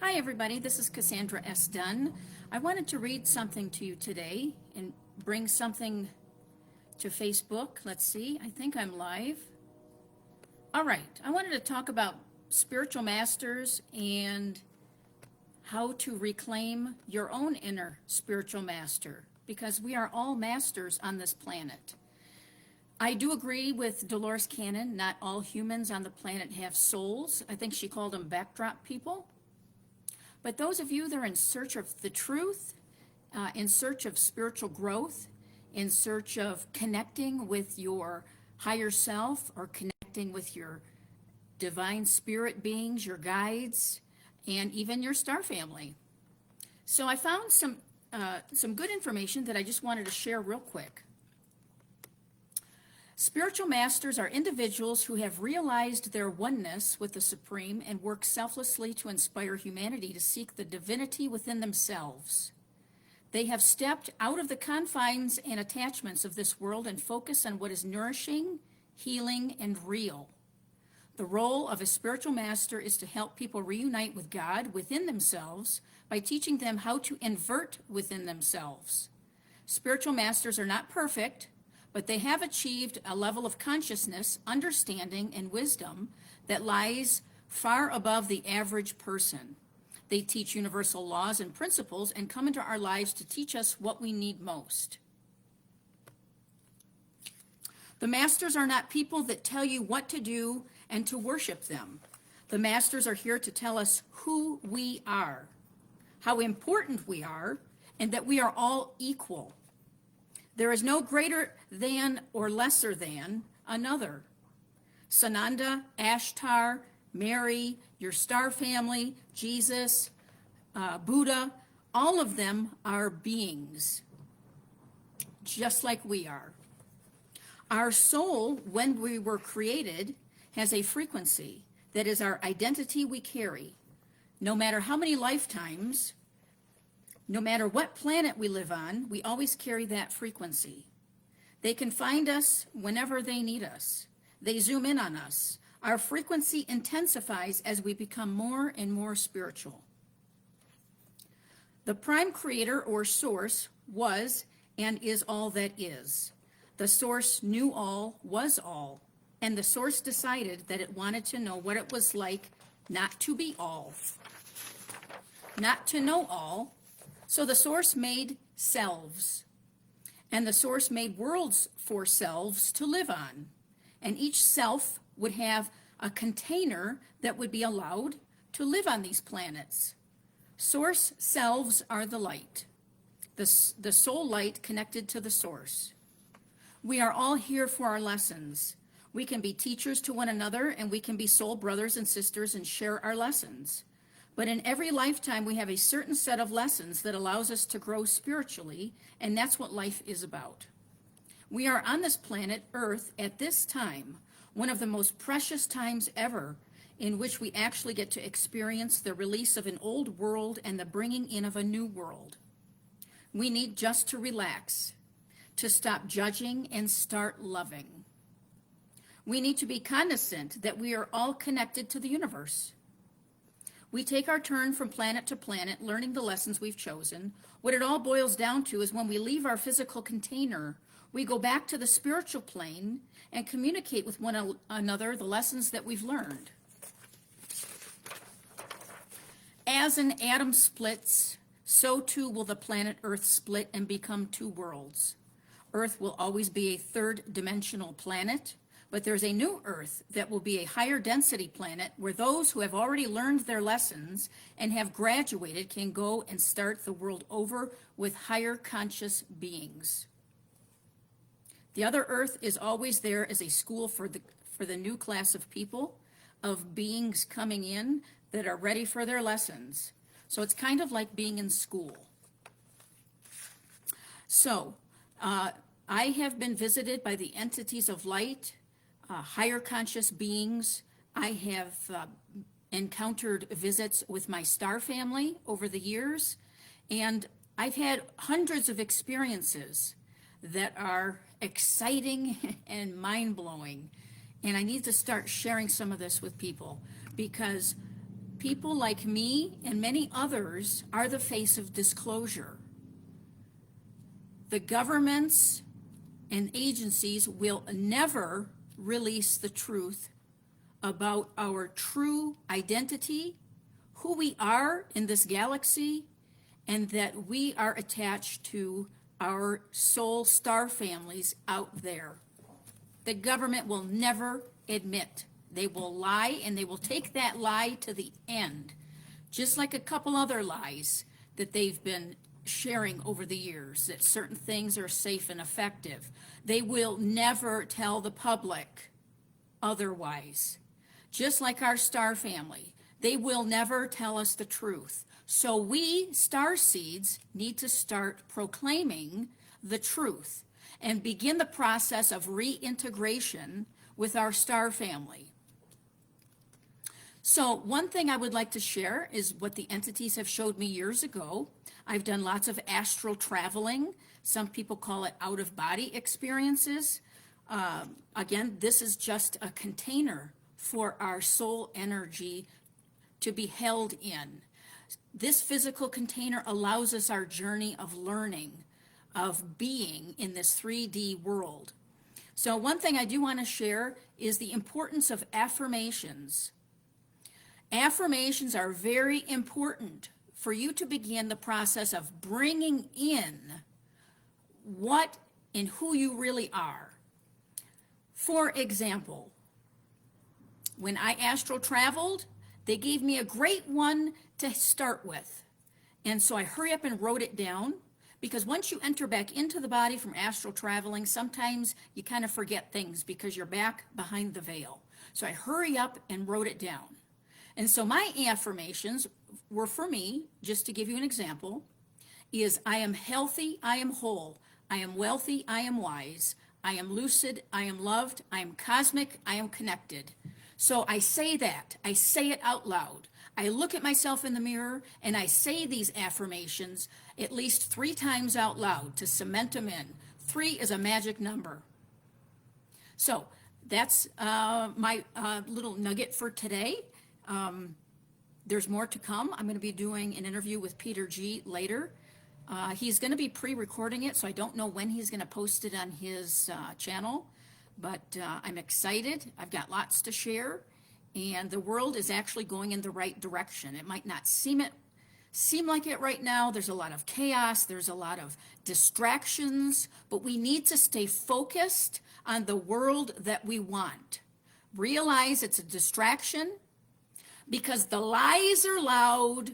Hi everybody, this is Cassandra S. Dunn. I wanted to read something to you today and bring something to Facebook. Let's see, I think I'm live. All right, I wanted to talk about spiritual masters and how to reclaim your own inner spiritual master, because we are all masters on this planet. I do agree with Dolores Cannon, not all humans on the planet have souls. I think she called them backdrop people. But those of you that are in search of the truth, in search of spiritual growth, in search of connecting with your higher self or connecting with your divine spirit beings, your guides, and even your star family. So I found some good information that I just wanted to share real quick. Spiritual masters are individuals who have realized their oneness with the Supreme and work selflessly to inspire humanity to seek the divinity within themselves. They have stepped out of the confines and attachments of this world and focus on what is nourishing, healing, and real. The role of a spiritual master is to help people reunite with God within themselves by teaching them how to invert within themselves. Spiritual masters are not perfect, but they have achieved a level of consciousness, understanding, and wisdom that lies far above the average person. They teach universal laws and principles and come into our lives to teach us what we need most. The masters are not people that tell you what to do and to worship them. The masters are here to tell us who we are, how important we are, and that we are all equal. There is no greater than or lesser than another. Sananda, Ashtar, Mary, your star family, Jesus, Buddha, all of them are beings, just like we are. Our soul, when we were created, has a frequency that is our identity we carry. No matter how many lifetimes, no matter what planet we live on, we always carry that frequency. They can find us whenever they need us. They zoom in on us. Our frequency intensifies as we become more and more spiritual. The prime creator or source was and is all that is. The source knew all, was all, and the source decided that it wanted to know what it was like not to be all, not to know all. So the source made selves, and the source made worlds for selves to live on. And each self would have a container that would be allowed to live on these planets. Source selves are the light, the soul light connected to the source. We are all here for our lessons. We can be teachers to one another, and we can be soul brothers and sisters and share our lessons. But in every lifetime, we have a certain set of lessons that allows us to grow spiritually, and that's what life is about. We are on this planet, Earth, at this time, one of the most precious times ever, in which we actually get to experience the release of an old world and the bringing in of a new world. We need just to relax, to stop judging and start loving. We need to be cognizant that we are all connected to the universe. We take our turn from planet to planet, learning the lessons we've chosen. What it all boils down to is when we leave our physical container, we go back to the spiritual plane and communicate with one another the lessons that we've learned. As an atom splits, so too will the planet Earth split and become two worlds. Earth will always be a third-dimensional planet, but there's a new Earth that will be a higher density planet where those who have already learned their lessons and have graduated can go and start the world over with higher conscious beings. The other Earth is always there as a school for the new class of people, of beings coming in that are ready for their lessons. So it's kind of like being in school. So I have been visited by the entities of light, higher conscious beings. I have encountered visits with my star family over the years, and I've had hundreds of experiences that are exciting and mind-blowing. And I need to start sharing some of this with people, because people like me and many others are the face of disclosure. The governments and agencies will never release the truth about our true identity, who we are in this galaxy, and that we are attached to our soul star families out there. The government will never admit. They will lie, and they will take that lie to the end, just like a couple other lies that they've been sharing over the years, that certain things are safe and effective. They will never tell the public otherwise. Just like our star family, they will never tell us the truth. So we, star seeds, need to start proclaiming the truth and begin the process of reintegration with our star family. So one thing I would like to share is what the entities have showed me years ago. I've done lots of astral traveling. Some people call it out-of-body experiences. Again, this is just a container for our soul energy to be held in. This physical container allows us our journey of learning, of being in this 3D world. So one thing I do want to share is the importance of affirmations. Affirmations are very important for you to begin the process of bringing in what and who you really are. For example, when I astral traveled, they gave me a great one to start with. And so I hurry up and wrote it down, because once you enter back into the body from astral traveling, sometimes you kind of forget things because you're back behind the veil. So I hurry up and wrote it down. And so my affirmations were for me, just to give you an example, is I am healthy, I am whole, I am wealthy, I am wise, I am lucid, I am loved, I am cosmic, I am connected. So I say that, I say it out loud. I look at myself in the mirror and I say these affirmations at least 3 times out loud to cement them in. 3 is a magic number. So that's my little nugget for today. There's more to come. I'm going to be doing an interview with Peter G. later. He's going to be pre-recording it, so I don't know when he's going to post it on his channel, but I'm excited. I've got lots to share, and the world is actually going in the right direction. It might not seem like it right now. There's a lot of chaos. There's a lot of distractions, but we need to stay focused on the world that we want. Realize it's a distraction, because the lies are loud,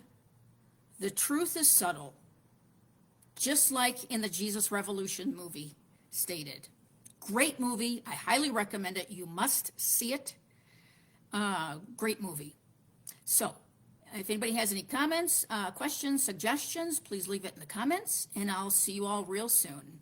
the truth is subtle, just like in the Jesus Revolution movie stated. Great movie. I highly recommend it. You must see it. Great movie. So if anybody has any comments, questions, suggestions, please leave it in the comments, and I'll see you all real soon.